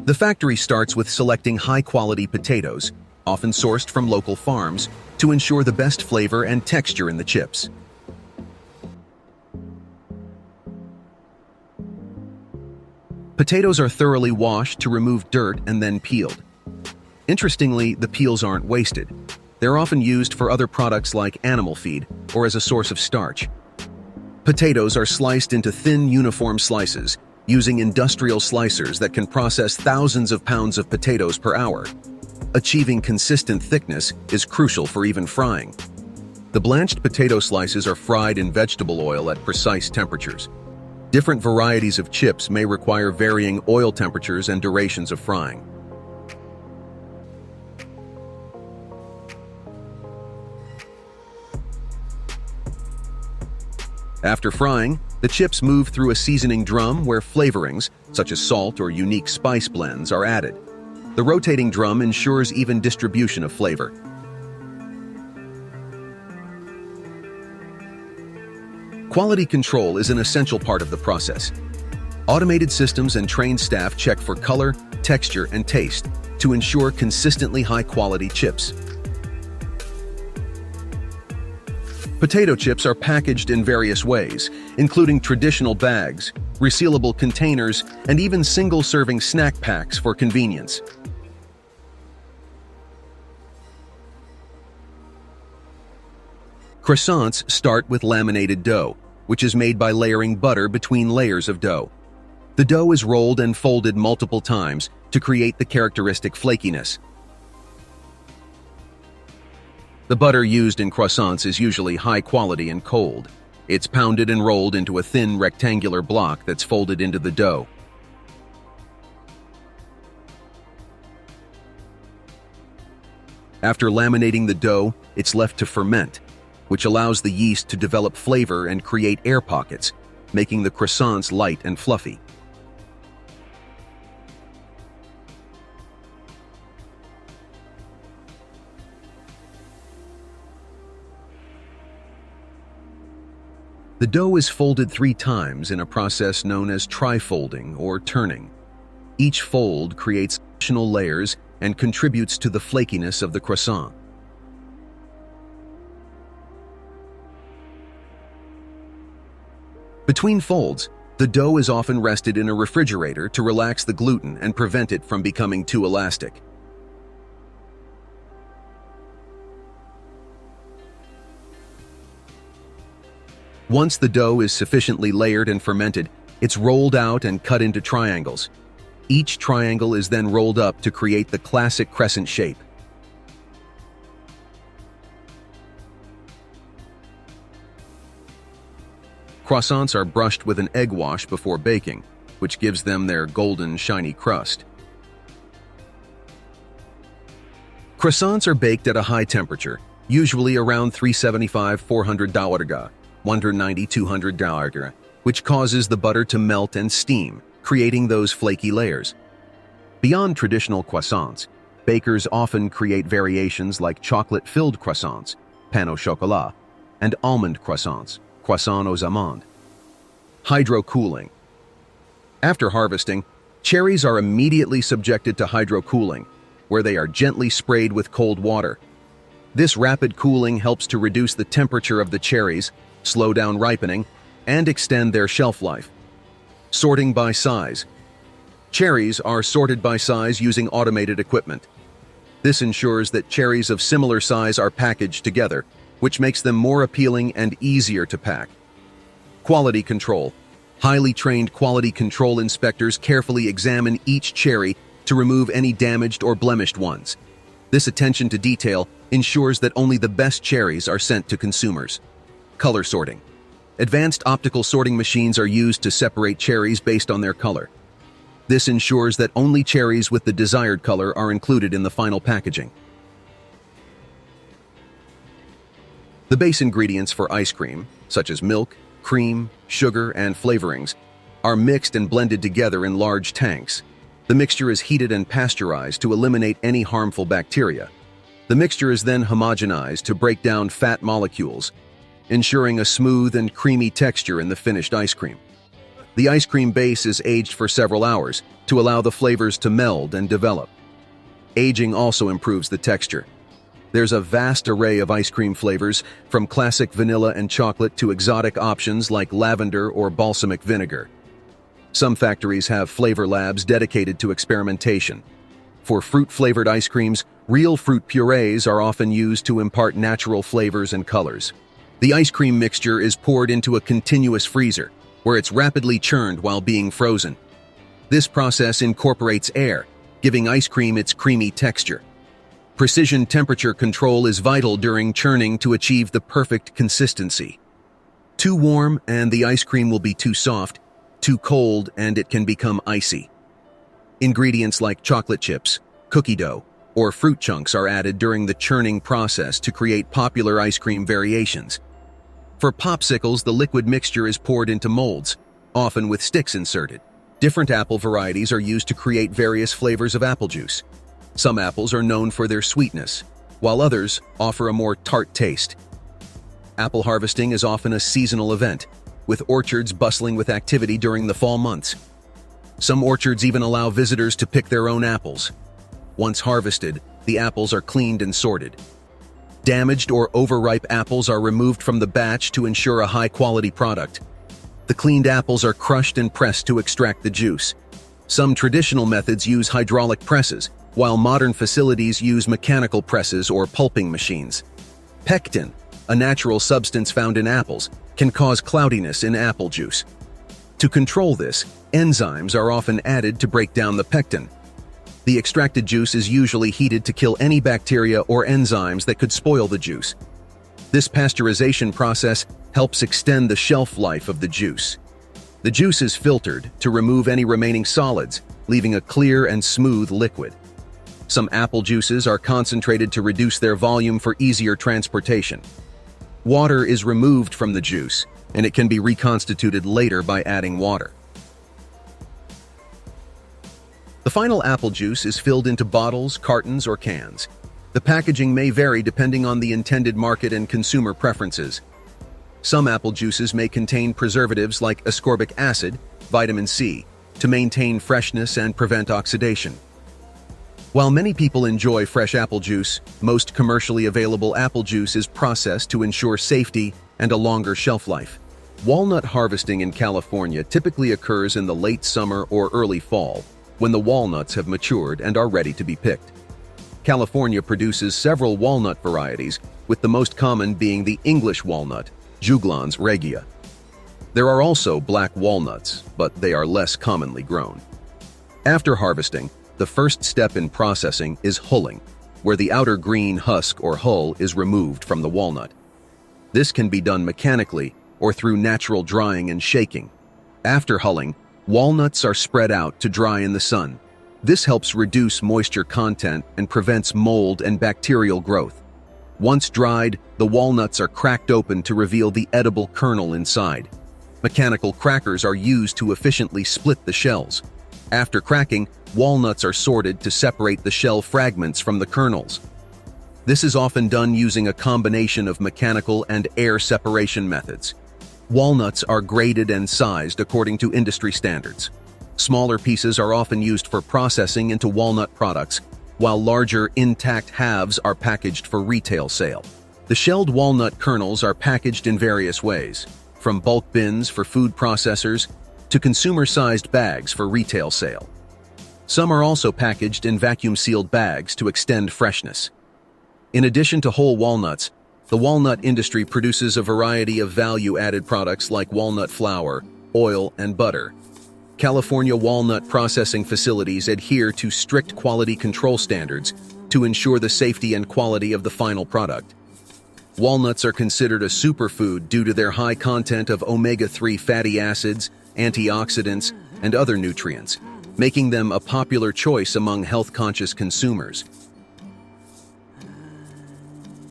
The factory starts with selecting high-quality potatoes, often sourced from local farms, to ensure the best flavor and texture in the chips. Potatoes are thoroughly washed to remove dirt and then peeled. Interestingly, the peels aren't wasted. They're often used for other products like animal feed or as a source of starch. Potatoes are sliced into thin, uniform slices, using industrial slicers that can process thousands of pounds of potatoes per hour. Achieving consistent thickness is crucial for even frying. The blanched potato slices are fried in vegetable oil at precise temperatures. Different varieties of chips may require varying oil temperatures and durations of frying. After frying, the chips move through a seasoning drum where flavorings, such as salt or unique spice blends, are added. The rotating drum ensures even distribution of flavor. Quality control is an essential part of the process. Automated systems and trained staff check for color, texture, and taste to ensure consistently high-quality chips. Potato chips are packaged in various ways, including traditional bags, resealable containers, and even single-serving snack packs for convenience. Croissants start with laminated dough, which is made by layering butter between layers of dough. The dough is rolled and folded multiple times to create the characteristic flakiness. The butter used in croissants is usually high quality and cold. It's pounded and rolled into a thin rectangular block that's folded into the dough. After laminating the dough, it's left to ferment, which allows the yeast to develop flavor and create air pockets, making the croissants light and fluffy. The dough is folded 3 times in a process known as tri-folding or turning. Each fold creates additional layers and contributes to the flakiness of the croissant. Between folds, the dough is often rested in a refrigerator to relax the gluten and prevent it from becoming too elastic. Once the dough is sufficiently layered and fermented, it's rolled out and cut into triangles. Each triangle is then rolled up to create the classic crescent shape. Croissants are brushed with an egg wash before baking, which gives them their golden, shiny crust. Croissants are baked at a high temperature, usually around 375–400 Celsius. 190–200 Celsius, which causes the butter to melt and steam, creating those flaky layers. Beyond traditional croissants, bakers often create variations like chocolate-filled croissants, pain au chocolat, and almond croissants, croissant aux amandes. Hydro-cooling. After harvesting, cherries are immediately subjected to hydro-cooling, where they are gently sprayed with cold water. This rapid cooling helps to reduce the temperature of the cherries, slow down ripening, and extend their shelf life. Sorting by size. Cherries are sorted by size using automated equipment. This ensures that cherries of similar size are packaged together, which makes them more appealing and easier to pack. Quality control. Highly trained quality control inspectors carefully examine each cherry to remove any damaged or blemished ones. This attention to detail ensures that only the best cherries are sent to consumers. Color sorting. Advanced optical sorting machines are used to separate cherries based on their color. This ensures that only cherries with the desired color are included in the final packaging. The base ingredients for ice cream, such as milk, cream, sugar, and flavorings, are mixed and blended together in large tanks. The mixture is heated and pasteurized to eliminate any harmful bacteria. The mixture is then homogenized to break down fat molecules, ensuring a smooth and creamy texture in the finished ice cream. The ice cream base is aged for several hours to allow the flavors to meld and develop. Aging also improves the texture. There's a vast array of ice cream flavors, from classic vanilla and chocolate to exotic options like lavender or balsamic vinegar. Some factories have flavor labs dedicated to experimentation. For fruit-flavored ice creams, real fruit purees are often used to impart natural flavors and colors. The ice cream mixture is poured into a continuous freezer, where it's rapidly churned while being frozen. This process incorporates air, giving ice cream its creamy texture. Precision temperature control is vital during churning to achieve the perfect consistency. Too warm and the ice cream will be too soft, too cold and it can become icy. Ingredients like chocolate chips, cookie dough, or fruit chunks are added during the churning process to create popular ice cream variations. For popsicles, the liquid mixture is poured into molds, often with sticks inserted. Different apple varieties are used to create various flavors of apple juice. Some apples are known for their sweetness, while others offer a more tart taste. Apple harvesting is often a seasonal event, with orchards bustling with activity during the fall months. Some orchards even allow visitors to pick their own apples. Once harvested, the apples are cleaned and sorted. Damaged or overripe apples are removed from the batch to ensure a high-quality product. The cleaned apples are crushed and pressed to extract the juice. Some traditional methods use hydraulic presses, while modern facilities use mechanical presses or pulping machines. Pectin, a natural substance found in apples, can cause cloudiness in apple juice. To control this, enzymes are often added to break down the pectin. The extracted juice is usually heated to kill any bacteria or enzymes that could spoil the juice. This pasteurization process helps extend the shelf life of the juice. The juice is filtered to remove any remaining solids, leaving a clear and smooth liquid. Some apple juices are concentrated to reduce their volume for easier transportation. Water is removed from the juice, and it can be reconstituted later by adding water. The final apple juice is filled into bottles, cartons, or cans. The packaging may vary depending on the intended market and consumer preferences. Some apple juices may contain preservatives like ascorbic acid, vitamin C, to maintain freshness and prevent oxidation. While many people enjoy fresh apple juice, most commercially available apple juice is processed to ensure safety and a longer shelf life. Walnut harvesting in California typically occurs in the late summer or early fall, when the walnuts have matured and are ready to be picked. California produces several walnut varieties, with the most common being the English walnut, Juglans regia. There are also black walnuts, but they are less commonly grown. After harvesting, the first step in processing is hulling, where the outer green husk or hull is removed from the walnut. This can be done mechanically or through natural drying and shaking. After hulling, walnuts are spread out to dry in the sun. This helps reduce moisture content and prevents mold and bacterial growth. Once dried, the walnuts are cracked open to reveal the edible kernel inside. Mechanical crackers are used to efficiently split the shells. After cracking, walnuts are sorted to separate the shell fragments from the kernels. This is often done using a combination of mechanical and air separation methods. Walnuts are graded and sized according to industry standards. Smaller pieces are often used for processing into walnut products, while larger, intact halves are packaged for retail sale. The shelled walnut kernels are packaged in various ways, from bulk bins for food processors to consumer-sized bags for retail sale. Some are also packaged in vacuum-sealed bags to extend freshness. In addition to whole walnuts, the walnut industry produces a variety of value-added products like walnut flour, oil, and butter. California walnut processing facilities adhere to strict quality control standards to ensure the safety and quality of the final product. Walnuts are considered a superfood due to their high content of omega-3 fatty acids, antioxidants, and other nutrients, making them a popular choice among health-conscious consumers.